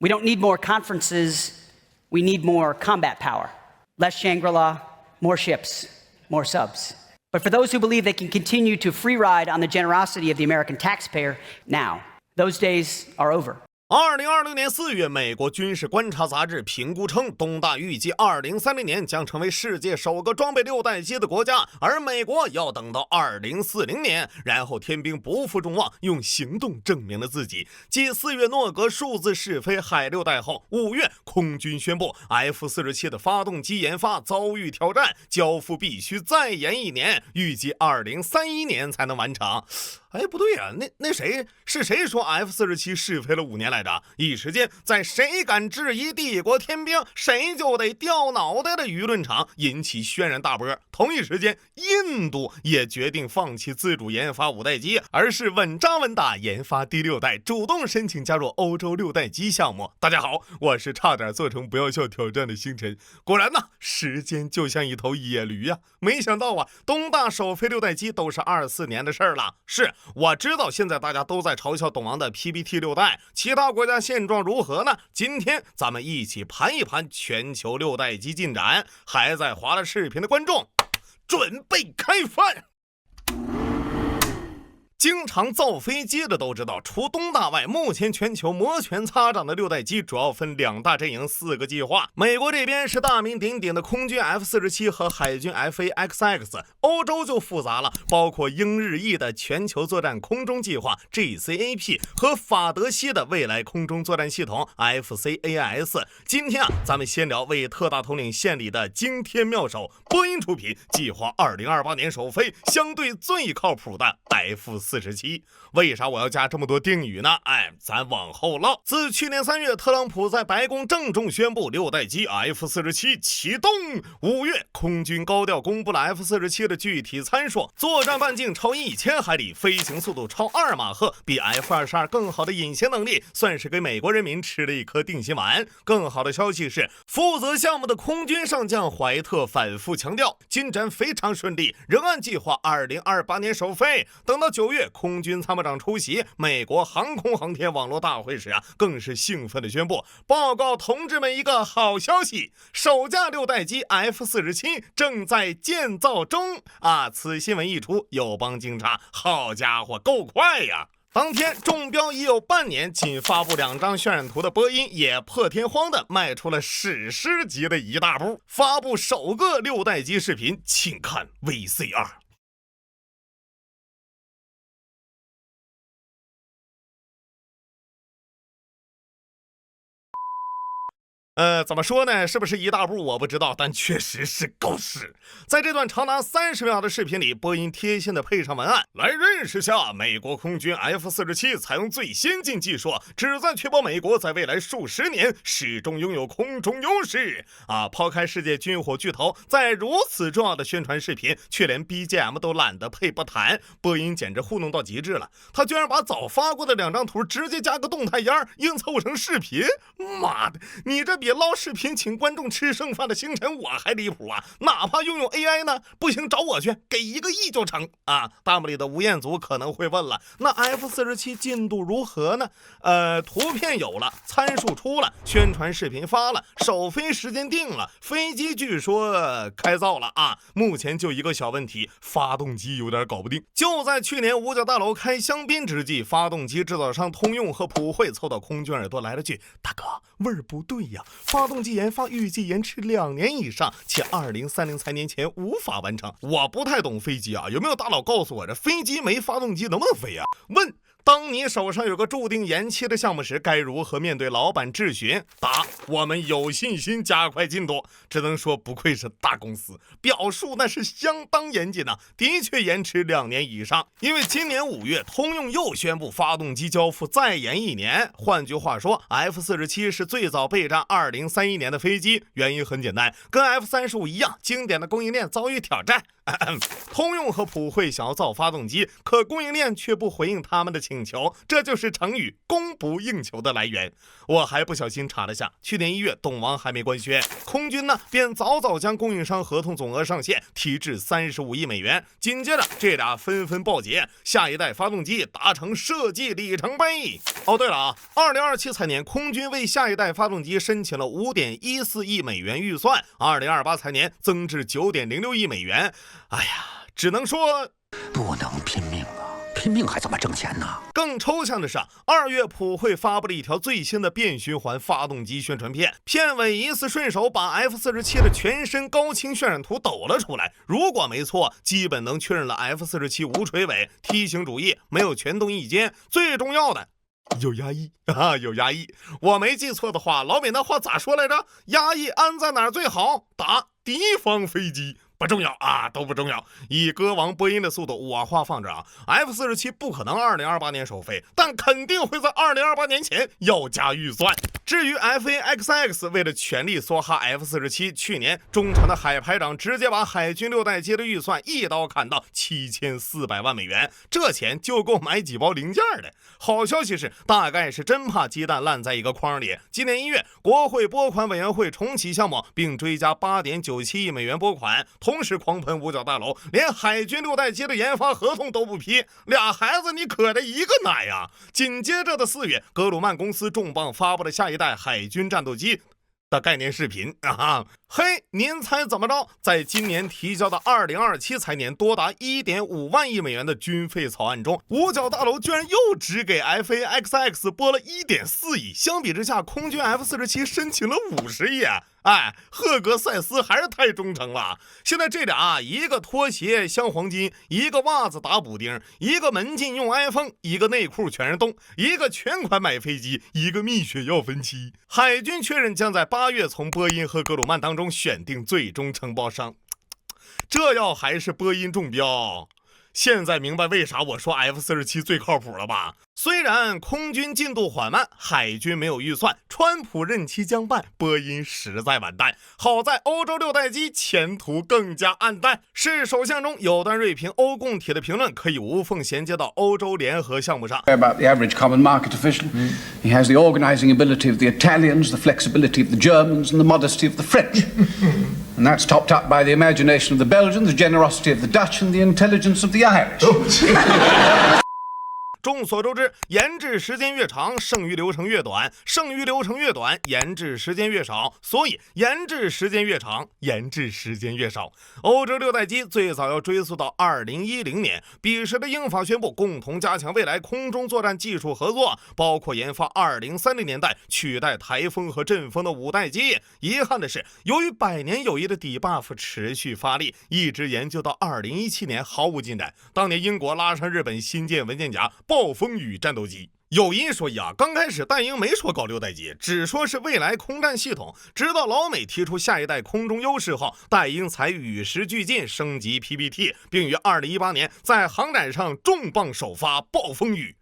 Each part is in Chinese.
We don't need more conferences. We need more combat power. Less Shangri-La, more ships, more subs. But for those who believe they can continue to free ride on the generosity of the American taxpayer, now, those days are over. 2026年4月，美国军事观察杂志评估称，东大预计2030年将成为世界首个装备6代机的国家，而美国要等到2040年，然后天兵不负众望，用行动证明了自己。继4月诺格数字试飞海6代后，5月空军宣布 F-47 的发动机研发遭遇挑战，交付必须再延1年，预计2031年才能完成。哎，不对啊，那谁说 F-47 试飞了5年来着？一时间，在谁敢质疑帝国天兵，谁就得掉脑袋的舆论场引起轩然大波。同一时间，印度也决定放弃自主研发5代机，而是稳扎稳打研发第6代，主动申请加入欧洲6代机项目。大家好，我是差点做成不要笑挑战的星辰。果然呢，时间就像一头野驴呀！没想到啊，东大首飞6代机都是24年的事儿了。是。我知道现在大家都在嘲笑董王的 PBT 6代，其他国家现状如何呢？今天咱们一起盘一盘全球6代机进展。还在划了视频的观众，准备开饭。经常造飞机的都知道，除东大外，目前全球摩拳擦掌的6代机主要分2大阵营4个计划。美国这边是大名鼎鼎的空军 F-47 和海军 FA-XX， 欧洲就复杂了，包括英日意的全球作战空中计划 GCAP 和法德西的未来空中作战系统 FCAS。 今天咱们先聊为特大统领献礼的惊天妙手，波音出品，计划2028年首飞，相对最靠谱的 F-47。为啥我要加这么多定语呢？咱往后唠。自去年3月，特朗普在白宫郑重宣布6代机 F-47 启动，5月空军高调公布了 F-47 的具体参数，作战半径超1000海里，飞行速度超2马赫，比 F-22 更好的隐形能力，算是给美国人民吃了一颗定心丸。更好的消息是，负责项目的空军上将怀特反复强调，进展非常顺利，仍按计划2028年首飞。等到9月，空军参谋长出席美国航空航天网络大会时更是兴奋地宣布，报告同志们一个好消息，首架6代机 F-47 正在建造中此新闻一出，友邦惊诧，好家伙，够快呀！当天中标已有半年，仅发布2张渲染图的波音也破天荒的迈出了史诗级的一大步，发布首个6代机视频，请看 VCR。怎么说呢？是不是一大步我不知道，但确实是狗屎。在这段长达30秒的视频里，波音贴心的配上文案，来认识下美国空军 F-47 采用最先进技术，旨在确保美国在未来数十年始终拥有空中优势。抛开世界军火巨头，在如此重要的宣传视频，却连 BGM 都懒得配不谈，波音简直糊弄到极致了。他居然把早发过的2张图直接加个动态烟，硬凑成视频。妈的，你这比捞视频请观众吃剩饭的星辰我还离谱啊！哪怕用 AI 呢，不行找我去，给1个亿就成弹幕里的吴彦祖可能会问了，那 F-47 进度如何呢？图片有了，参数出了，宣传视频发了，首飞时间定了，飞机据说开造了目前就一个小问题，发动机有点搞不定。就在去年五角大楼开香槟之际，发动机制造商通用和普惠凑到空军耳朵来了句，大哥，味儿不对呀，发动机研发预计延迟2年以上，且2030财年前无法完成。我不太懂飞机有没有大佬告诉我，这飞机没发动机能不能飞问，当你手上有个注定延期的项目时，该如何面对老板质询？答：我们有信心加快进度。只能说不愧是大公司，表述那是相当严谨的确延迟2年以上。因为今年5月，通用又宣布发动机交付再延1年。换句话说 ，F-47 是最早备战2031年的飞机。原因很简单，跟 F-35一样，经典的供应链遭遇挑战。通用和普惠想要造发动机，可供应链却不回应他们的请求，这就是成语供不应求的来源。我还不小心查了下，去年1月董王还没官宣，空军呢便早将供应商合同总额上限提至35亿美元，紧接着这俩纷纷报捷，下一代发动机达成设计里程碑。哦，对了啊，2027财年空军为下一代发动机申请了5.14亿美元预算，2028财年增至9.06亿美元。哎呀，只能说不能拼命啊，拼命还怎么挣钱呢？更抽象的是，2月普惠发布了一条最新的变循环发动机宣传片，片尾疑似顺手把 F-47的全身高清渲染图抖了出来。如果没错，基本能确认了 F-47无垂尾、梯形主翼，没有全动翼尖，最重要的有压翼啊，有压翼。我没记错的话，老美那话咋说来着？压翼安在哪儿最好？打敌方飞机。不重要啊，都不重要。以歌王波音的速度，我话放着啊 ，F-47不可能2028年首飞，但肯定会在2028年前要加预算。至于 FA-XX 为了全力梭哈 F-47，去年中长的海排长直接把海军6代机的预算一刀砍到7400万美元，这钱就够买几包零件的。好消息是，大概是真怕鸡蛋烂在一个筐里。今年1月，国会拨款委员会重启项目，并追加8.97亿美元拨款，同时狂喷五角大楼，连海军6代机的研发合同都不批，俩孩子你可着一个奶呀！紧接着的4月，格鲁曼公司重磅发布了下一代海军战斗机的概念视频啊！嘿，您猜怎么着？在今年提交的2027财年多达1.5万亿美元的军费草案中，五角大楼居然又只给 FA-XX 拨了1.4亿，相比之下，空军 F-47申请了50亿。哎，赫格塞斯还是太忠诚了。现在这俩，一个拖鞋镶黄金，一个袜子打补丁，一个门禁用 iPhone， 一个内裤全是洞，一个全款买飞机，一个蜜雪要分期。海军确认将在8月从波音和格鲁曼当中选定最终承包商。这要还是波音中标，现在明白为啥我说 F-47最靠谱了吧？虽然空军进度缓慢，海军没有预算，川普任期将半，波音实在完蛋。好在欧洲6代机前途更加暗淡。是首相中有段锐评欧共体的评论可以无缝衔接到欧洲联合项目上。About the average common market official, he has the organizing ability of the Italians, the flexibility of the Germans, and the modesty of the French. And that's topped up by the imagination of the Belgians, the generosity of the Dutch, and the intelligence of the Irish. 众所周知，研制时间越长，剩余流程越短；剩余流程越短，研制时间越少。所以，研制时间越长，研制时间越少。欧洲6代机最早要追溯到2010年，彼时的英法宣布共同加强未来空中作战技术合作，包括研发2030年代取代台风和阵风的5代机。遗憾的是，由于100年友谊的底 buff 持续发力，一直研究到2017年毫无进展。当年英国拉上日本新建文件夹暴风雨战斗机。有一说一啊，刚开始戴英没说搞6代机，只说是未来空战系统，直到老美提出下一代空中优势后，戴英才与时俱进升级 PPT， 并于2018年在航展上重磅首发暴风雨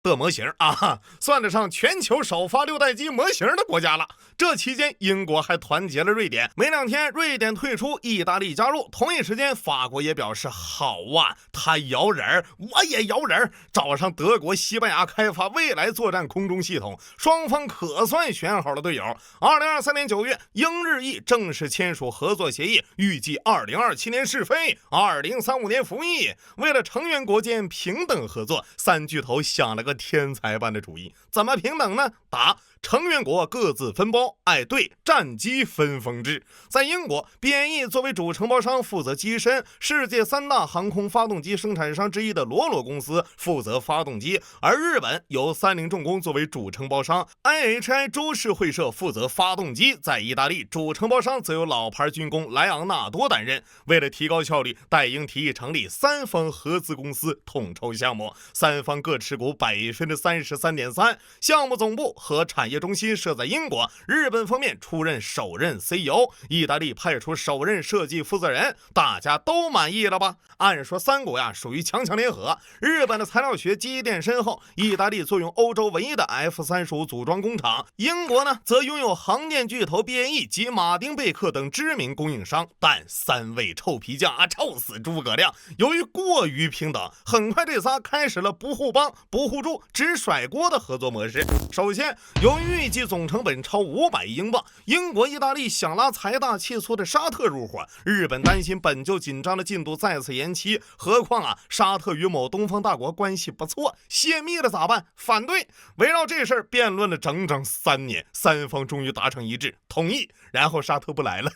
的模型啊，算得上全球首发6代机模型的国家了。这期间，英国还团结了瑞典，没2天，瑞典退出，意大利加入。同一时间，法国也表示好啊，他摇人，我也摇人，找上德国、西班牙开发未来作战空中系统，双方可算选好了队友。2023年9月，英日意正式签署合作协议，预计2027年试飞，2035年服役。为了成员国间平等合作，3巨头想了个天才般的主意。怎么平等呢？答：成员国各自分包，对，战机分封制。在英国， BAE 作为主承包商负责机身，世界3大航空发动机生产商之一的罗罗公司负责发动机，而日本由三菱重工作为主承包商， IHI 株式会社负责发动机，在意大利主承包商则由老牌军工莱昂纳多担任。为了提高效率，戴英提议成立3方合资公司统筹项目，3方各持股33.3%，项目总部和产业业中心设在英国，日本方面出任首任 CEO， 意大利派出首任设计负责人，大家都满意了吧？按说三国呀属于强强联合，日本的材料学积淀深厚，意大利坐拥欧洲唯一的 F-35组装工厂，英国呢则拥有航电巨头 BAE 及马丁贝克等知名供应商。但三位臭皮匠啊，臭死诸葛亮！由于过于平等，很快这仨开始了不互帮、不互助、只甩锅的合作模式。首先，由于预计总成本超500亿英镑，英国、意大利想拉财大气粗的沙特入伙，日本担心本就紧张的进度再次延期，何况啊，沙特与某东方大国关系不错，泄密了咋办？反对。围绕这事儿辩论了整整3年，三方终于达成一致，同意。然后沙特不来了，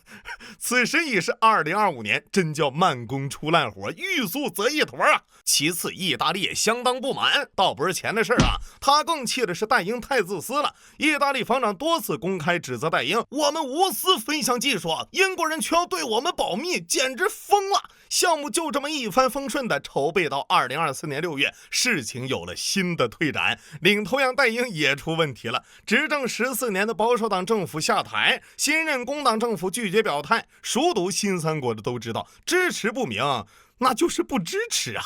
此时已是2025年，真叫慢工出烂活，欲速则一坨啊！其次，意大利也相当不满，倒不是钱的事儿啊，他更气的是戴英太自私了。意大利防长多次公开指责戴英，我们无私分享技术，英国人却要对我们保密，简直疯了。项目就这么一帆风顺的筹备到2024年6月，事情有了新的推展，领头羊戴英也出问题了。执政14年的保守党政府下台，新任工党政府拒绝表态。熟读新三国的都知道，支持不明那就是不支持啊。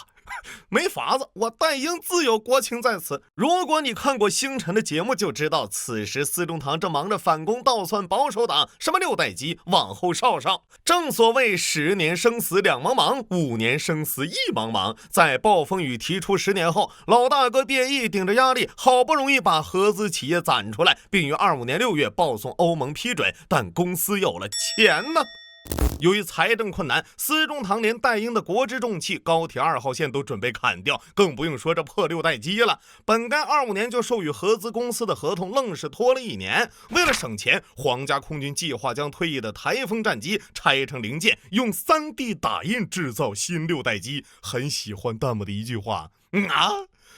没法子，我戴英自有国情在此。如果你看过星辰的节目，就知道此时司中堂正忙着反攻倒算保守党，什么6代机往后少少。正所谓10年生死两茫茫，5年生死一茫茫。在暴风雨提出10年后，老大哥BAE顶着压力，好不容易把合资企业攒出来，并于25年6月报送欧盟批准，但公司有了钱呢。由于财政困难，司中堂连戴英的国之重器高铁2号线都准备砍掉，更不用说这破6代机了。本该25年就授予合资公司的合同，愣是拖了1年。为了省钱，皇家空军计划将退役的台风战机拆成零件，用3D 打印制造新6代机。很喜欢弹幕的一句话，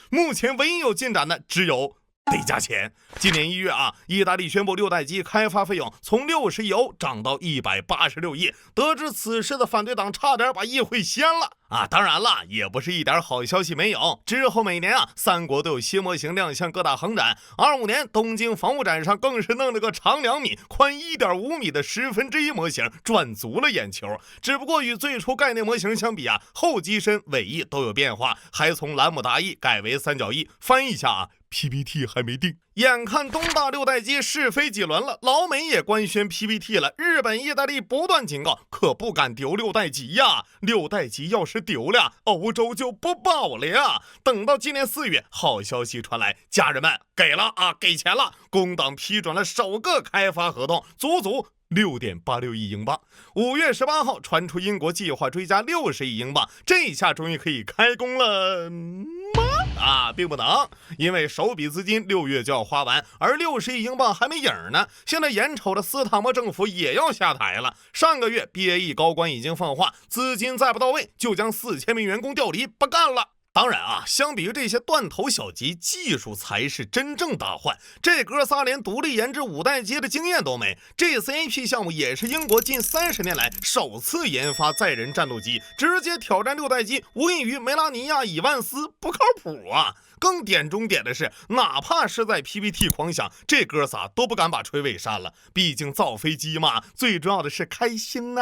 目前唯一有进展的只有得加钱。今年1月意大利宣布6代机开发费用从60亿欧涨到186亿。得知此事的反对党差点把议会掀了当然了，也不是一点好消息没有。之后每年三国都有新模型亮相各大航展。25年东京防务展上更是弄了个长2米、宽1.5米的1/10模型，赚足了眼球。只不过与最初概念模型相比后机身、尾翼都有变化，还从兰姆达翼改为三角翼。翻译一下PPT 还没定。眼看东大6代机试飞几轮了，老美也官宣 PPT 了，日本、意大利不断警告，可不敢丢6代机呀！6代机要是丢了，欧洲就不保了呀！等到今年4月，好消息传来，家人们给了给钱了，工党批准了首个开发合同，足6.86亿英镑。5月18号传出英国计划追加60亿英镑，这下终于可以开工了吗？并不能，因为首笔资金6月就要花完，而60亿英镑还没影呢。现在眼瞅着斯坦摩政府也要下台了。上个月 BAE 高官已经放话，资金再不到位，就将4000名员工调离，不干了。当然相比于这些断头小鸡，技术才是真正大患。这哥仨连独立研制5代机的经验都没。GCAP 项目也是英国近30年来首次研发载人战斗机，直接挑战6代机，无异于梅拉尼亚、伊万斯，不靠谱啊！更点中点的是，哪怕是在 PPT 狂想，这哥仨都不敢把垂尾删了。毕竟造飞机嘛，最重要的是开心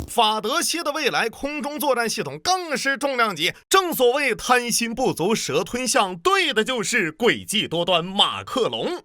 法德西的未来空中作战系统更是重量级。正所谓贪心不足蛇吞象，对的就是诡计多端马克龙。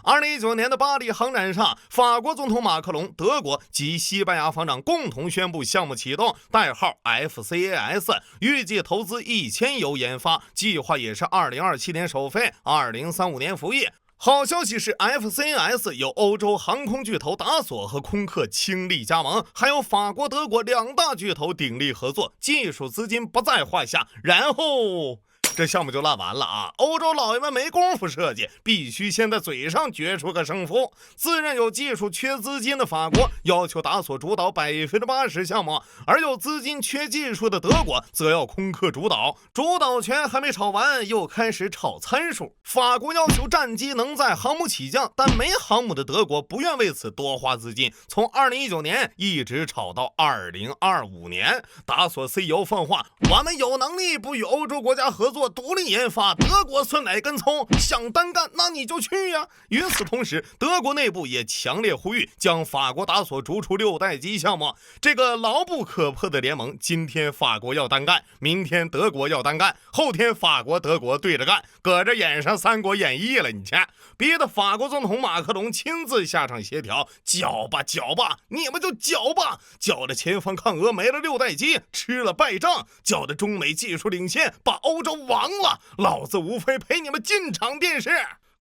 2019年的巴黎航展上，法国总统马克龙、德国及西班牙防长共同宣布项目启动，代号 FCAS， 预计投资1000亿欧研发，计划也是2027年首飞，2035年服役。好消息是 FCAS 有欧洲航空巨头达索和空客倾力加盟，还有法国、德国2大巨头鼎力合作，技术资金不在话下。然后这项目就烂完了欧洲老爷们没工夫设计，必须先在嘴上决出个胜负。自认有技术缺资金的法国要求达索主导80%项目，而有资金缺技术的德国则要空客主导。主导权还没炒完，又开始炒参数。法国要求战机能在航母起降，但没航母的德国不愿为此多花资金，从2019年一直炒到2025年。达索 CEO 放话，我们有能力不与欧洲国家合作国独立研发，德国酸奶跟葱，想单干那你就去呀。与此同时，德国内部也强烈呼吁将法国达索逐出六代机项目。这个牢不可破的联盟，今天法国要单干，明天德国要单干，后天法国德国对着干，搁这演上《三国演义》了。你瞧，逼得法国总统马克龙亲自下场协调，搅吧搅吧，你们就搅吧，搅得前方抗俄没了六代机，吃了败仗，搅得中美技术领先，把欧洲亡了，老子无非陪你们进场电视。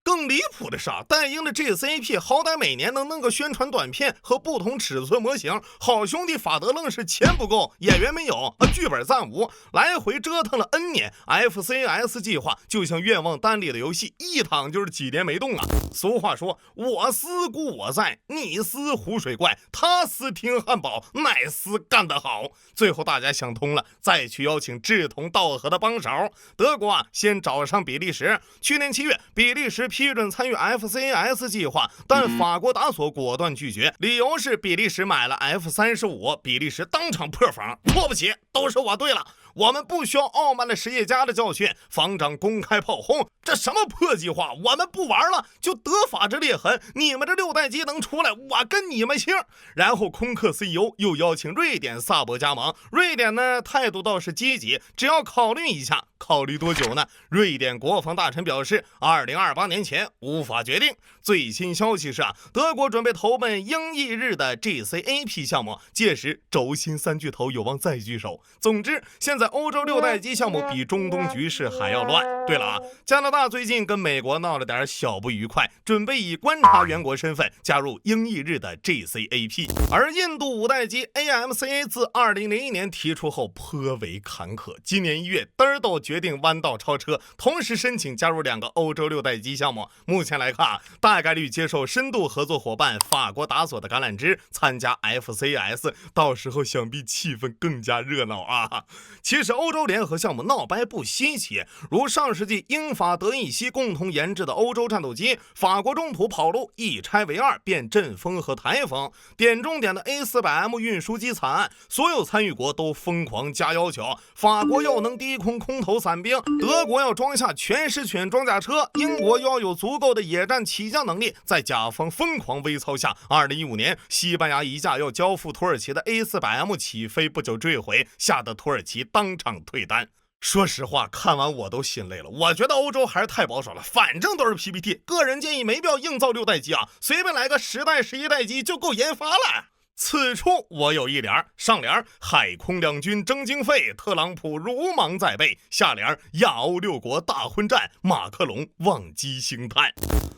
更离谱的是戴英的 GCAP 好歹每年能弄个宣传短片和不同尺寸模型，好兄弟法德愣是钱不够，演员没有，剧本暂无，来回折腾了 N 年。FCAS 计划就像愿望单里的游戏，一躺就是几年没动啊。俗话说，我思故我在，你思湖水怪，他思听汉堡，乃思干得好。最后大家想通了，再去邀请志同道合的帮手。德国先找上比利时，去年7月，比利时批准参与 FCAS 计划，但法国达索果断拒绝，理由是比利时买了 F-35，比利时当场破防，错不起，都是我对了，我们不需要傲慢的实业家的教训，防长公开炮轰，这什么破计划，我们不玩了，就德法之裂痕，你们这六代机能出来，我跟你们姓。然后空客 CEO 又邀请瑞典萨博加盟，瑞典呢态度倒是积极，只要考虑一下。考虑多久呢？瑞典国防大臣表示，2028年前无法决定。最新消息是德国准备投奔英意日的 GCAP 项目，届时轴心三巨头有望再聚首。总之，现在欧洲六代机项目比中东局势还要乱。对了加拿大最近跟美国闹了点小不愉快，准备以观察员国身份加入英意日的 GCAP。而印度五代机 AMCA 自2001年提出后颇为坎坷，今年1月嘚儿都决定弯道超车，同时申请加入2个欧洲六代机项目。目前来看大概率接受深度合作伙伴法国达索的橄榄枝，参加 FCAS， 到时候想必气氛更加热闹啊！其实欧洲联合项目闹掰不稀奇，如上世纪英法德意西共同研制的欧洲战斗机，法国中途跑路，一拆为2，变阵风和台风。点中点的 A400M 运输机惨案，所有参与国都疯狂加要求，法国要能低空空投伞兵，德国要装下全狮犬装甲车，英国要有足够的野战起降能力。在甲方疯狂微操下，2015年西班牙一架要交付土耳其的 A400M 起飞不久坠毁，吓得土耳其当场退单。说实话，看完我都心累了。我觉得欧洲还是太保守了，反正都是 PPT， 个人建议没必要硬造六代机啊，随便来个10代、11代机就够研发了。此处我有一联，上联海空两军争经费，特朗普如芒在背；下联亚欧6国大混战，马克龙望击星探。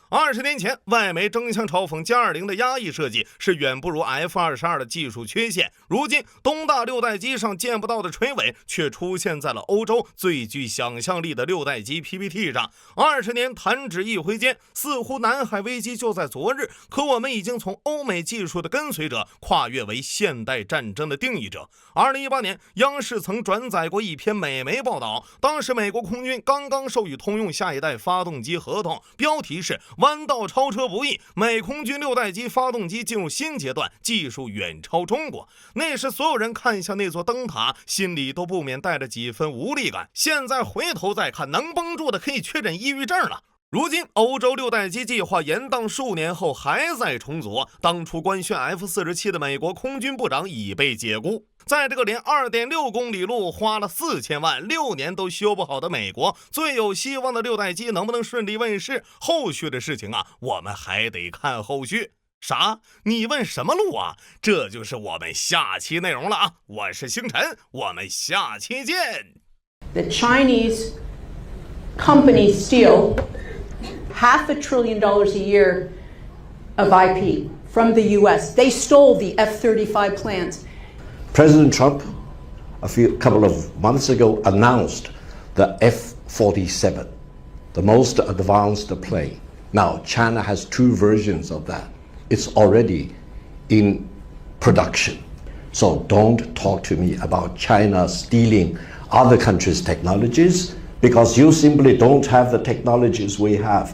20年前，外媒争相嘲讽歼20的压抑设计是远不如 F-22 的技术缺陷。如今，东大六代机上见不到的垂尾，却出现在了欧洲最具想象力的六代机 PPT 上。20年弹指一挥间，似乎南海危机就在昨日。可我们已经从欧美技术的跟随者，跨越为现代战争的定义者。2018年，央视曾转载过一篇美媒报道，当时美国空军刚刚授予通用下一代发动机合同，标题是弯道超车不易，美空军六代机发动机进入新阶段，技术远超中国。那时所有人看向那座灯塔，心里都不免带着几分无力感。现在回头再看，能绷住的可以确诊抑郁症了。如今欧洲六代机计划延宕数年后还在重组，当初官宣 F-47的美国空军部长已被解雇。在这个连 2.6 公里路花了4000万6年都修不好的美国，最有希望的六代机能不能顺利问世，后续的事情我们还得看后续。啥？你问什么路啊？这就是我们下期内容了我是星辰，我们下期见。 The Chinese companies steal $500 billion a year of IP from the US. They stole the F-35 plans. President Trump, couple of months ago, announced the F-47, the most advanced plane. Now, China has 2 versions of that. It's already in production. So don't talk to me about China stealing other countries' technologies, because you simply don't have the technologies we have.